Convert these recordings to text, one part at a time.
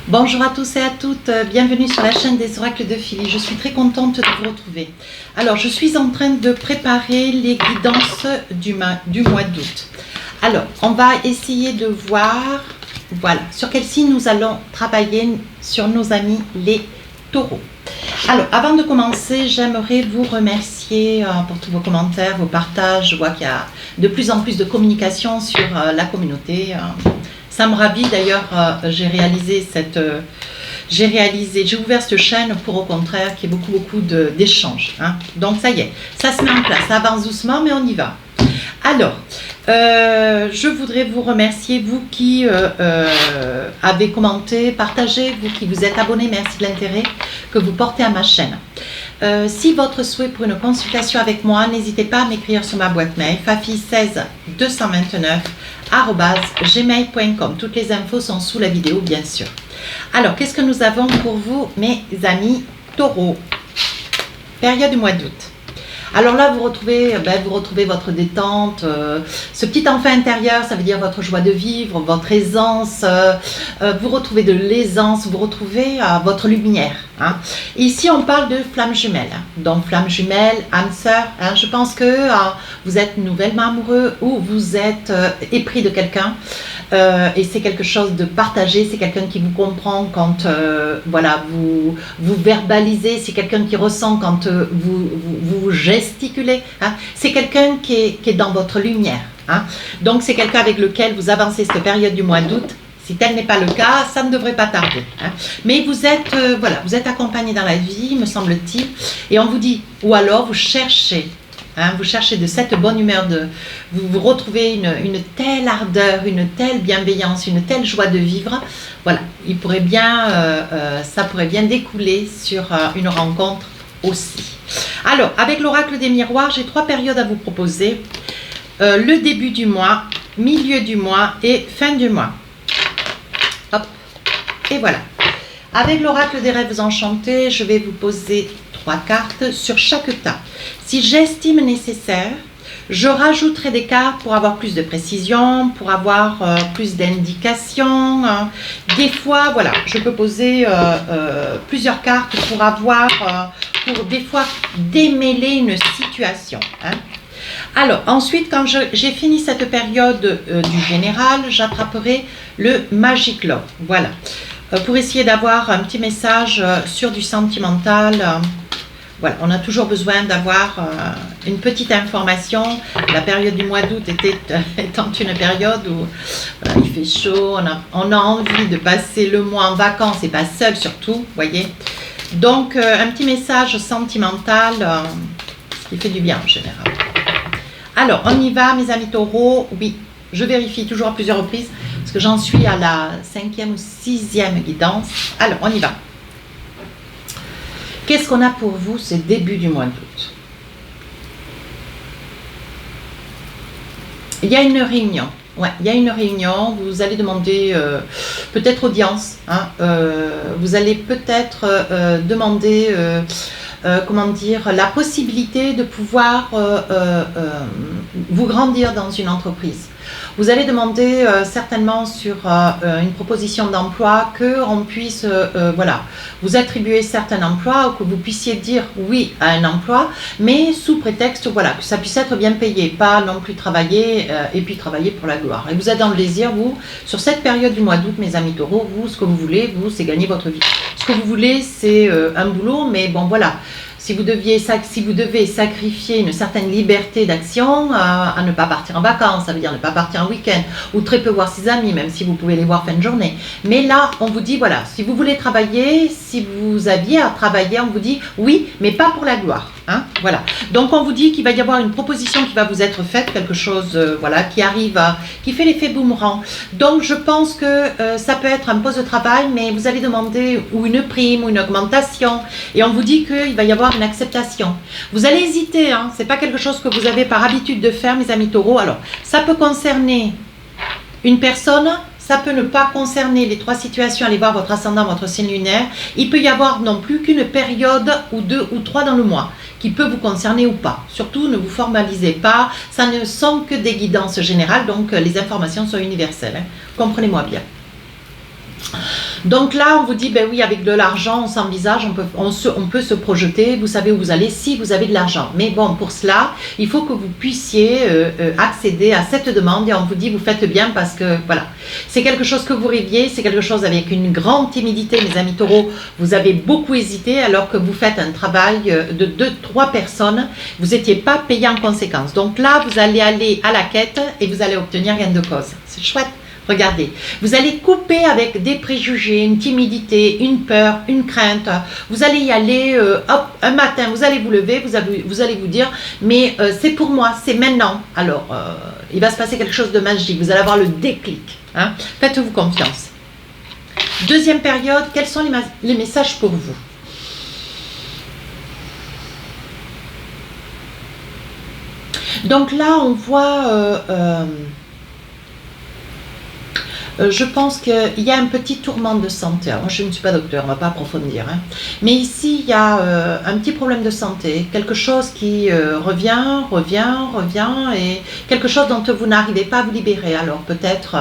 Bonjour à tous et à toutes, bienvenue sur la chaîne des oracles de Philly. Je suis très contente de vous retrouver. Alors, je suis en train de préparer les guidances du mois d'août. Alors, on va essayer de voir, voilà, sur quel signe nous allons travailler sur nos amis les taureaux. Alors, avant de commencer, j'aimerais vous remercier pour tous vos commentaires, vos partages. Je vois qu'il y a de plus en plus de communication sur la communauté. Ça me ravit d'ailleurs, j'ai ouvert cette chaîne pour au contraire qu'il y ait beaucoup d'échanges. Donc ça y est, ça se met en place, ça avance doucement mais on y va. Alors, je voudrais vous remercier, vous qui avez commenté, partagé, vous qui vous êtes abonnés, merci de l'intérêt que vous portez à ma chaîne. Si votre souhait pour une consultation avec moi, n'hésitez pas à m'écrire sur ma boîte mail fafi16229@gmail.com. Toutes les infos sont sous la vidéo, bien sûr. Alors, qu'est-ce que nous avons pour vous, mes amis taureaux? Période du mois d'août. Alors là, vous retrouvez votre détente, ce petit enfant intérieur, ça veut dire votre joie de vivre, votre aisance, vous retrouvez de l'aisance, vous retrouvez votre lumière. Ici, on parle de flamme jumelle. Donc, flamme jumelle, âme sœur, je pense que vous êtes nouvellement amoureux ou vous êtes épris de quelqu'un. Et c'est quelque chose de partagé, c'est quelqu'un qui vous comprend quand voilà, vous verbalisez, c'est quelqu'un qui ressent quand vous gesticulez, c'est quelqu'un qui est dans votre lumière. Donc c'est quelqu'un avec lequel vous avancez cette période du mois d'août. Si tel n'est pas le cas, ça ne devrait pas tarder. Mais vous êtes, voilà, vous êtes accompagné dans la vie, me semble-t-il, et on vous dit, ou alors vous cherchez. Vous cherchez de cette bonne humeur, vous retrouvez une telle ardeur, une telle bienveillance, une telle joie de vivre. Voilà, ça pourrait bien découler sur une rencontre aussi. Alors, avec l'oracle des miroirs, j'ai 3 périodes à vous proposer. Le début du mois, milieu du mois et fin du mois. Hop, et voilà. Avec l'oracle des rêves enchantés, je vais vous poser 3 cartes sur chaque tas. Si j'estime nécessaire, je rajouterai des cartes pour avoir plus de précision, pour avoir plus d'indications. Des fois, voilà, je peux poser plusieurs cartes pour des fois démêler une situation. Alors, ensuite, quand j'ai fini cette période du général, j'attraperai le Magic Love. Voilà. Pour essayer d'avoir un petit message sur du sentimental. Voilà, on a toujours besoin d'avoir une petite information. La période du mois d'août étant une période où il fait chaud, on a envie de passer le mois en vacances et pas seul surtout, voyez. Donc, un petit message sentimental, ce qui fait du bien en général. Alors, on y va, mes amis taureaux. Oui, je vérifie toujours à plusieurs reprises parce que j'en suis à la 5e ou 6e guidance. Alors, on y va. Qu'est-ce qu'on a pour vous ce début du mois d'août? Il y a une réunion. Ouais, il y a une réunion. Vous allez demander peut-être audience. Vous allez peut-être demander, comment dire, la possibilité de pouvoir vous grandir dans une entreprise. Vous allez demander certainement sur une proposition d'emploi qu'on puisse voilà, vous attribuer certains emplois ou que vous puissiez dire oui à un emploi, mais sous prétexte voilà, que ça puisse être bien payé, pas non plus travailler et puis travailler pour la gloire. Et vous êtes dans le désir, vous, sur cette période du mois d'août, mes amis taureaux, vous, ce que vous voulez, vous, c'est gagner votre vie. Ce que vous voulez, c'est un boulot, mais bon, voilà. Si vous devez sacrifier une certaine liberté d'action à ne pas partir en vacances, ça veut dire ne pas partir en week-end, ou très peu voir ses amis, même si vous pouvez les voir fin de journée. Mais là, on vous dit, voilà, si vous voulez travailler, si vous aviez à travailler, on vous dit oui, mais pas pour la gloire. Voilà. Donc, on vous dit qu'il va y avoir une proposition qui va vous être faite, quelque chose voilà, qui arrive, qui fait l'effet boomerang. Donc, je pense que ça peut être un poste de travail, mais vous allez demander ou une prime ou une augmentation, et on vous dit qu'il va y avoir une acceptation. Vous allez hésiter, c'est pas quelque chose que vous avez par habitude de faire, mes amis taureaux. Alors, ça peut concerner une personne, ça peut ne pas concerner les 3 situations, allez voir votre ascendant, votre signe lunaire. Il peut y avoir non plus qu'une période ou 2 ou 3 dans le mois qui peut vous concerner ou pas. Surtout, ne vous formalisez pas, ça ne sont que des guidances générales, donc les informations sont universelles. Comprenez-moi bien. Donc là, on vous dit, ben oui, avec de l'argent, on s'envisage, on peut se projeter, vous savez où vous allez si vous avez de l'argent. Mais bon, pour cela, il faut que vous puissiez accéder à cette demande et on vous dit, vous faites bien parce que, voilà, c'est quelque chose que vous rêviez, c'est quelque chose avec une grande timidité, mes amis taureaux, vous avez beaucoup hésité alors que vous faites un travail de 2-3 personnes, vous n'étiez pas payé en conséquence. Donc là, vous allez aller à la quête et vous allez obtenir gain de cause. C'est chouette. Regardez, vous allez couper avec des préjugés, une timidité, une peur, une crainte. Vous allez y aller, hop, un matin, vous allez vous lever, vous allez vous dire, mais c'est pour moi, c'est maintenant. Alors, il va se passer quelque chose de magique, vous allez avoir le déclic. Hein. Faites-vous confiance. Deuxième période, quels sont les messages pour vous? Donc là, on voit... je pense qu'il y a un petit tourment de santé. Alors, moi, je ne suis pas docteur, on ne va pas approfondir. Hein. Mais ici, il y a un petit problème de santé, quelque chose qui revient, et quelque chose dont vous n'arrivez pas à vous libérer. Alors, peut-être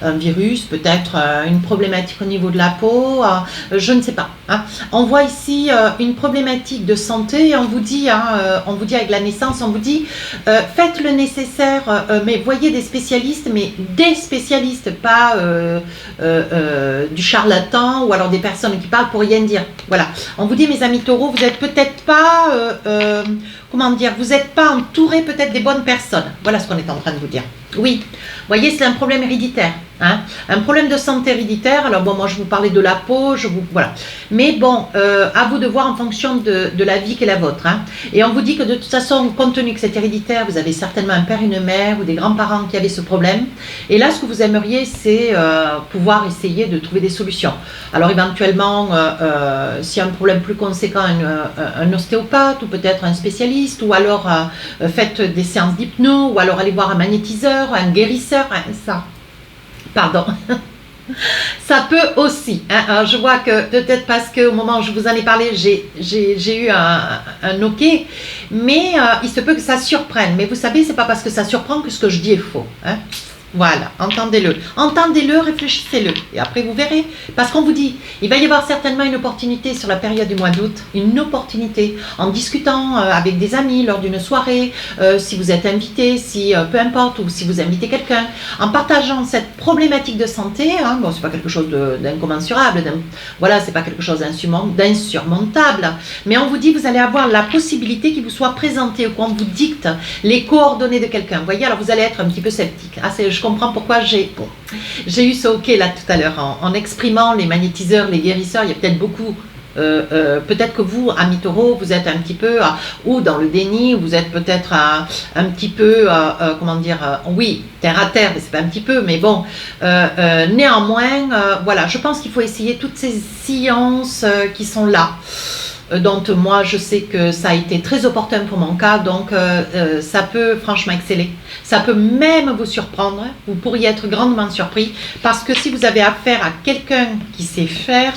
un virus, peut-être une problématique au niveau de la peau, je ne sais pas. Hein. On voit ici une problématique de santé et on vous dit avec la naissance, on vous dit, faites le nécessaire, mais voyez des spécialistes, mais des spécialistes, pas du charlatan ou alors des personnes qui parlent pour rien dire. Voilà. On vous dit, mes amis taureaux, vous n'êtes peut-être pas, comment dire, vous n'êtes pas entouré peut-être des bonnes personnes. Voilà ce qu'on est en train de vous dire. Oui, vous voyez, c'est un problème héréditaire. Hein, un problème de santé héréditaire. Alors bon, moi je vous parlais de la peau, voilà. Mais bon, à vous de voir en fonction de la vie qui est la vôtre. Hein. Et on vous dit que de toute façon, compte tenu que c'est héréditaire, vous avez certainement un père, une mère ou des grands-parents qui avaient ce problème. Et là, ce que vous aimeriez, c'est pouvoir essayer de trouver des solutions. Alors éventuellement, s'il y a un problème plus conséquent, un ostéopathe ou peut-être un spécialiste, ou alors faites des séances d'hypnose, ou alors allez voir un magnétiseur, un guérisseur, hein, ça. Pardon. Ça peut aussi. Hein. Alors, je vois que peut-être parce qu'au moment où je vous en ai parlé, j'ai eu un OK, mais il se peut que ça surprenne. Mais vous savez, c'est pas parce que ça surprend que ce que je dis est faux. Hein. Voilà, entendez-le. Entendez-le, réfléchissez-le. Et après, vous verrez. Parce qu'on vous dit, il va y avoir certainement une opportunité sur la période du mois d'août. Une opportunité. En discutant avec des amis lors d'une soirée, si vous êtes invité, si peu importe, ou si vous invitez quelqu'un. En partageant cette problématique de santé, hein, bon, c'est pas quelque chose d'incommensurable. Voilà, c'est pas quelque chose d'insurmontable. Mais on vous dit, vous allez avoir la possibilité qu'il vous soit présenté ou qu'on vous dicte les coordonnées de quelqu'un. Vous voyez, alors vous allez être un petit peu sceptique. Ah, je comprends pourquoi j'ai eu ce OK là tout à l'heure en exprimant les magnétiseurs, les guérisseurs. Il y a peut-être beaucoup, peut-être que vous, amis taureaux, vous êtes un petit peu ou dans le déni, ou vous êtes peut-être un petit peu, comment dire, oui, terre à terre, mais c'est pas un petit peu, mais bon, néanmoins, voilà, je pense qu'il faut essayer toutes ces sciences qui sont là. Dont moi je sais que ça a été très opportun pour mon cas, donc ça peut franchement exceller, ça peut même vous surprendre, vous pourriez être grandement surpris, parce que si vous avez affaire à quelqu'un qui sait faire,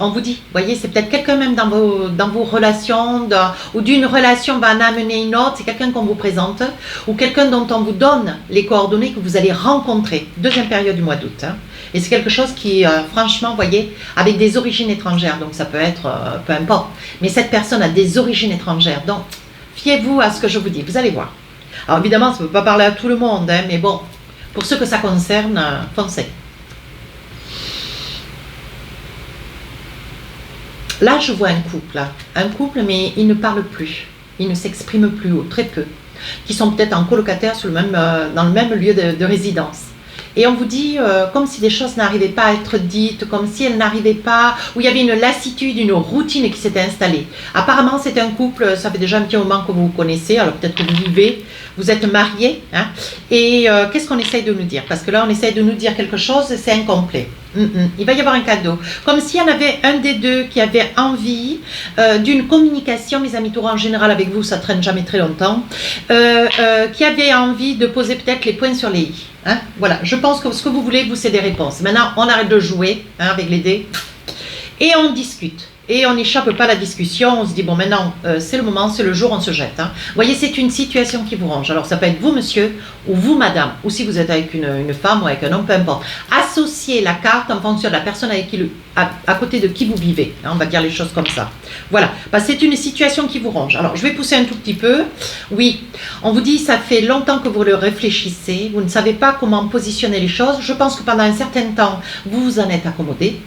on vous dit, voyez, c'est peut-être quelqu'un même dans vos relations, ou d'une relation va en amener une autre, c'est quelqu'un qu'on vous présente, ou quelqu'un dont on vous donne les coordonnées que vous allez rencontrer, deuxième période du mois d'août. Hein. Et c'est quelque chose qui, franchement, vous voyez, avec des origines étrangères, donc ça peut être, peu importe, mais cette personne a des origines étrangères, donc fiez-vous à ce que je vous dis, vous allez voir. Alors évidemment, ça ne peut pas parler à tout le monde, hein, mais bon, pour ceux que ça concerne, foncez. Là, je vois un couple, mais ils ne parlent plus, ils ne s'expriment plus, ou très peu, qui sont peut-être en colocataire dans le même lieu de résidence. Et on vous dit comme si des choses n'arrivaient pas à être dites, comme si elles n'arrivaient pas, où il y avait une lassitude, une routine qui s'était installée. Apparemment, c'est un couple, ça fait déjà un petit moment que vous vous connaissez, alors peut-être que vous vivez, vous êtes mariés, hein, et qu'est-ce qu'on essaye de nous dire? Parce que là, on essaye de nous dire quelque chose, c'est incomplet. Il va y avoir un cadeau. Comme s'il y en avait un des deux qui avait envie d'une communication, mes amis taureaux en général avec vous, ça traîne jamais très longtemps, qui avait envie de poser peut-être les points sur les i. Hein, voilà, je pense que ce que vous voulez, vous, c'est des réponses. Maintenant, on arrête de jouer hein, avec les dés et on discute. et on n'échappe pas à la discussion, on se dit bon maintenant c'est le moment, c'est le jour, on se jette. Hein. Vous voyez, c'est une situation qui vous ronge. Alors ça peut être vous monsieur ou vous madame, ou si vous êtes avec une femme ou avec un homme, peu importe. Associez la carte en fonction de la personne avec qui à côté de qui vous vivez, hein, on va dire les choses comme ça. Voilà, c'est une situation qui vous ronge. Alors je vais pousser un tout petit peu. Oui, on vous dit ça fait longtemps que vous le réfléchissez, vous ne savez pas comment positionner les choses. Je pense que pendant un certain temps, vous vous en êtes accommodé.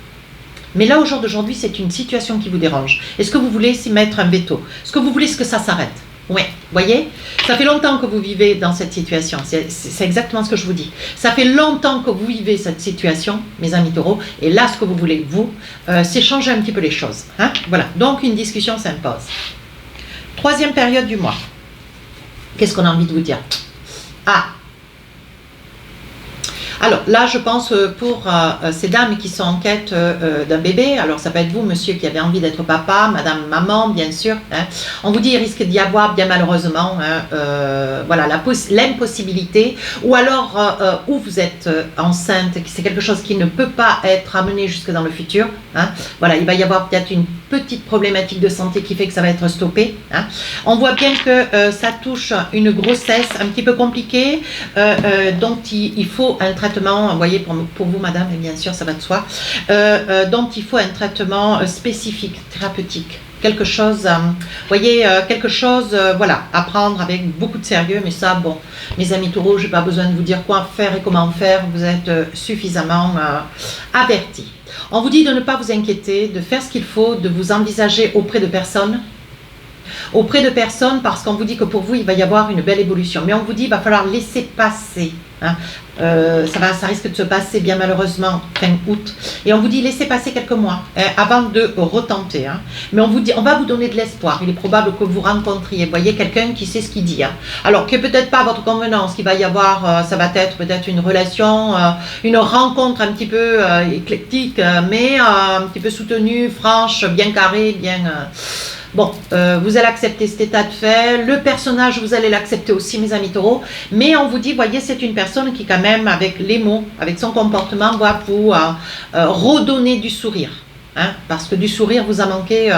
Mais là, au jour d'aujourd'hui, c'est une situation qui vous dérange. Est-ce que vous voulez s'y mettre un veto? Est-ce que vous voulez que ça s'arrête? Oui, voyez, ça fait longtemps que vous vivez dans cette situation. C'est exactement ce que je vous dis. Ça fait longtemps que vous vivez cette situation, mes amis taureaux. Et là, ce que vous voulez, vous, c'est changer un petit peu les choses. Hein, voilà, donc une discussion s'impose. Troisième période du mois. Qu'est-ce qu'on a envie de vous dire? Ah! Alors là, je pense pour ces dames qui sont en quête d'un bébé, alors ça peut être vous, monsieur, qui avez envie d'être papa, madame, maman, bien sûr. Hein. On vous dit, il risque d'y avoir, bien malheureusement, voilà, l'impossibilité, ou alors où vous êtes enceinte, c'est quelque chose qui ne peut pas être amené jusque dans le futur. Hein. Voilà, il va y avoir peut-être une petite problématique de santé qui fait que ça va être stoppé. Hein. On voit bien que ça touche une grossesse un petit peu compliquée, dont il faut un traitement, vous voyez, pour vous madame, et bien sûr ça va de soi, dont il faut un traitement spécifique, thérapeutique. Quelque chose, voyez, quelque chose, voilà, à prendre avec beaucoup de sérieux, mais ça, bon, mes amis taureaux, je n'ai pas besoin de vous dire quoi faire et comment faire, vous êtes suffisamment avertis. On vous dit de ne pas vous inquiéter, de faire ce qu'il faut, de vous envisager auprès de personnes, parce qu'on vous dit que pour vous, il va y avoir une belle évolution. Mais on vous dit qu'il va falloir laisser passer. Hein. Ça risque de se passer bien malheureusement fin août. Et on vous dit laissez passer quelques mois avant de retenter. Hein. Mais on vous dit, on va vous donner de l'espoir. Il est probable que vous rencontriez, voyez, quelqu'un qui sait ce qu'il dit. Hein. Alors que peut-être pas à votre convenance, qu'il va y avoir, ça va être peut-être une relation, une rencontre un petit peu éclectique, mais un petit peu soutenue, franche, bien carrée, bien... Bon, vous allez accepter cet état de fait, le personnage, vous allez l'accepter aussi, mes amis taureaux, mais on vous dit, voyez, c'est une personne qui quand même, avec les mots, avec son comportement, va vous redonner du sourire. Hein, parce que du sourire vous a manqué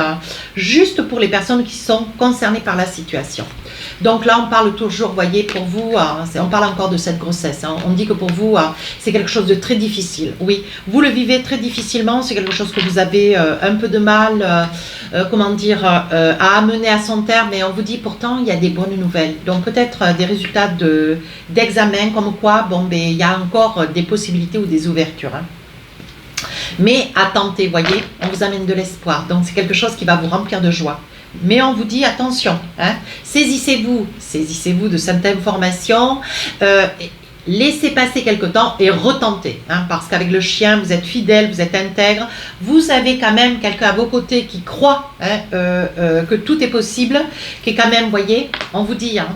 juste pour les personnes qui sont concernées par la situation. Donc là, on parle toujours, voyez, pour vous, on parle encore de cette grossesse. Hein, on dit que pour vous, c'est quelque chose de très difficile. Oui, vous le vivez très difficilement, c'est quelque chose que vous avez un peu de mal, comment dire, à amener à son terme. Mais on vous dit pourtant, il y a des bonnes nouvelles. Donc peut-être des résultats d'examen, comme quoi, bon, ben, il y a encore des possibilités ou des ouvertures. Hein. Mais à tenter, voyez, on vous amène de l'espoir. Donc c'est quelque chose qui va vous remplir de joie. Mais on vous dit attention, hein, saisissez-vous de cette information, laissez passer quelque temps et retentez. Hein, parce qu'avec le chien, vous êtes fidèle, vous êtes intègre, vous avez quand même quelqu'un à vos côtés qui croit que tout est possible, qui est quand même, voyez, on vous dit... Hein,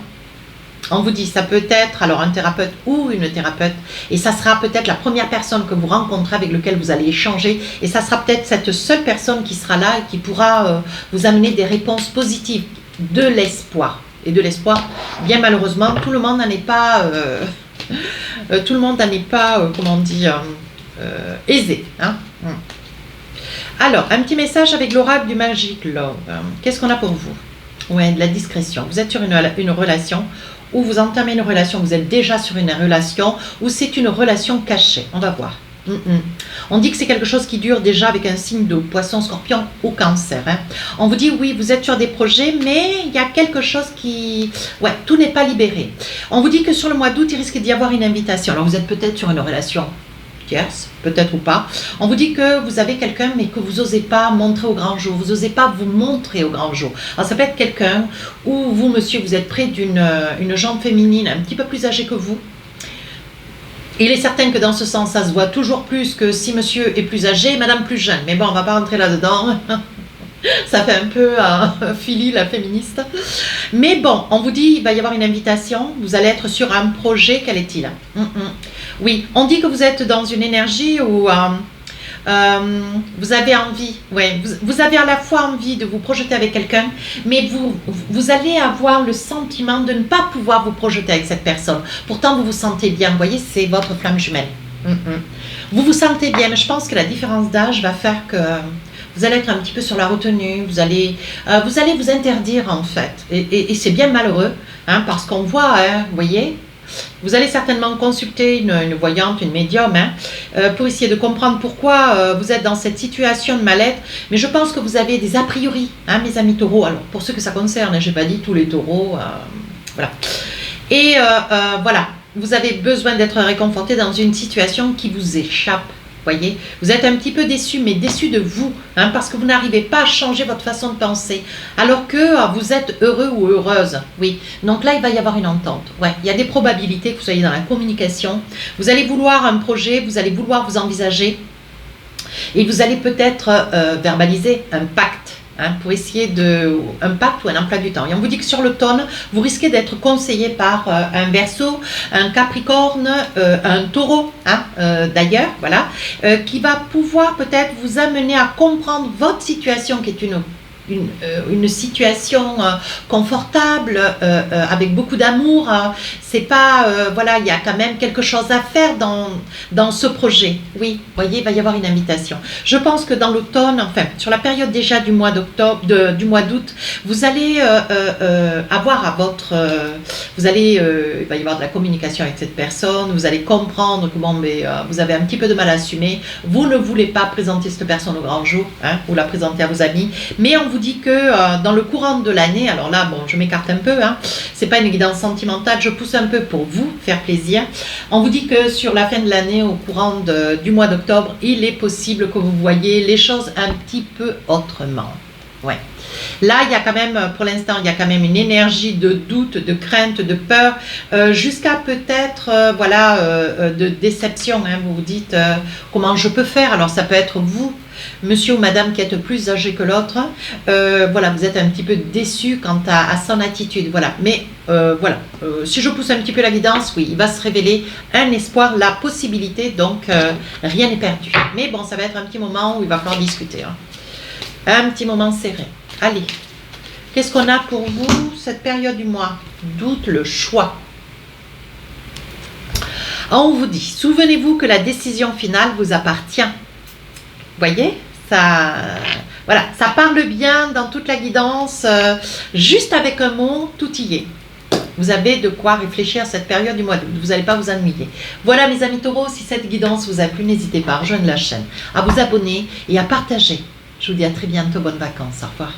on vous dit, ça peut être alors un thérapeute ou une thérapeute, et ça sera peut-être la première personne que vous rencontrez avec laquelle vous allez échanger, et ça sera peut-être cette seule personne qui sera là et qui pourra vous amener des réponses positives, de l'espoir. Et de l'espoir, bien malheureusement, tout le monde n'en est pas, comment dire, aisé. Hein. Alors, un petit message avec l'oracle du Magic Love. Qu'est-ce qu'on a pour vous? Ouais, de la discrétion. Vous êtes sur une relation, ou vous entamez une relation, vous êtes déjà sur une relation, ou c'est une relation cachée. On va voir. On dit que c'est quelque chose qui dure déjà avec un signe de poisson, scorpion ou cancer. Hein. On vous dit oui, vous êtes sur des projets, mais il y a quelque chose qui... Ouais, tout n'est pas libéré. On vous dit que sur le mois d'août, il risque d'y avoir une invitation. Alors vous êtes peut-être sur une relation tierce, peut-être ou pas. On vous dit que vous avez quelqu'un, mais que vous n'osez pas montrer au grand jour. Vous n'osez pas vous montrer au grand jour. Alors ça peut être quelqu'un où vous, monsieur, vous êtes près d'une jambe féminine un petit peu plus âgée que vous. Il est certain que dans ce sens, ça se voit toujours plus que si monsieur est plus âgé, madame plus jeune. Mais bon, on ne va pas rentrer là-dedans. Ça fait un peu Philly, la féministe. Mais bon, on vous dit, il va y avoir une invitation. Vous allez être sur un projet. Quel est-il? Oui, on dit que vous êtes dans une énergie où vous avez envie, ouais, vous avez à la fois envie de vous projeter avec quelqu'un, mais vous allez avoir le sentiment de ne pas pouvoir vous projeter avec cette personne. Pourtant, vous vous sentez bien. Vous voyez, c'est votre flamme jumelle. Vous vous sentez bien, mais je pense que la différence d'âge va faire que vous allez être un petit peu sur la retenue, vous allez vous interdire en fait. Et c'est bien malheureux, hein, parce qu'on voit, hein, vous voyez, vous allez certainement consulter une voyante, une médium, hein, pour essayer de comprendre pourquoi vous êtes dans cette situation de mal-être. Mais je pense que vous avez des a priori, hein, mes amis taureaux. Alors, pour ceux que ça concerne, je n'ai pas dit tous les taureaux, voilà. Et voilà, vous avez besoin d'être réconforté dans une situation qui vous échappe. Voyez, vous êtes un petit peu déçu, mais déçu de vous, hein, parce que vous n'arrivez pas à changer votre façon de penser, alors que vous êtes heureux ou heureuse. Oui, donc là, il va y avoir une entente. Ouais, il y a des probabilités que vous soyez dans la communication. Vous allez vouloir un projet, vous allez vouloir vous envisager, et vous allez peut-être verbaliser un pacte. Hein, pour essayer un pacte ou un emploi du temps. Et on vous dit que sur l'automne, vous risquez d'être conseillé par un Verseau, un Capricorne, un Taureau, hein, d'ailleurs, voilà, qui va pouvoir peut-être vous amener à comprendre votre situation, qui est une situation confortable, avec beaucoup d'amour. C'est pas, voilà, il y a quand même quelque chose à faire dans ce projet. Oui, vous voyez, il va y avoir une invitation. Je pense que dans l'automne, enfin, sur la période déjà du mois d'octobre, du mois d'août, vous allez avoir à votre, vous allez, il va y avoir de la communication avec cette personne, vous allez comprendre que bon, mais, vous avez un petit peu de mal à assumer, vous ne voulez pas présenter cette personne au grand jour, hein, ou la présenter à vos amis, mais on vous dit que dans le courant de l'année, alors là, bon, je m'écarte un peu, hein, c'est pas une guidance sentimentale, je pousse un peu pour vous faire plaisir. On vous dit que sur la fin de l'année, au courant du mois d'octobre, il est possible que vous voyez les choses un petit peu autrement. Ouais. Là, il y a quand même, pour l'instant, il y a quand même une énergie de doute, de crainte, de peur, jusqu'à peut-être, voilà, de déception. Hein, vous vous dites, comment je peux faire? Alors, ça peut être vous, monsieur ou madame qui êtes plus âgé que l'autre, voilà, vous êtes un petit peu déçu quant à son attitude, voilà, mais voilà, si je pousse un petit peu la guidance, oui, il va se révéler un espoir, la possibilité, donc rien n'est perdu, mais bon, ça va être un petit moment où il va falloir discuter, hein. Un petit moment serré. Allez, qu'est-ce qu'on a pour vous cette période du mois d'août? Le choix. On vous dit, souvenez-vous que la décision finale vous appartient. Voyez, ça, voilà, ça parle bien dans toute la guidance, juste avec un mot, tout y est. Vous avez de quoi réfléchir à cette période du mois d'août, vous n'allez pas vous ennuyer. Voilà mes amis taureaux, si cette guidance vous a plu, n'hésitez pas à rejoindre la chaîne, à vous abonner et à partager. Je vous dis à très bientôt, bonnes vacances, au revoir.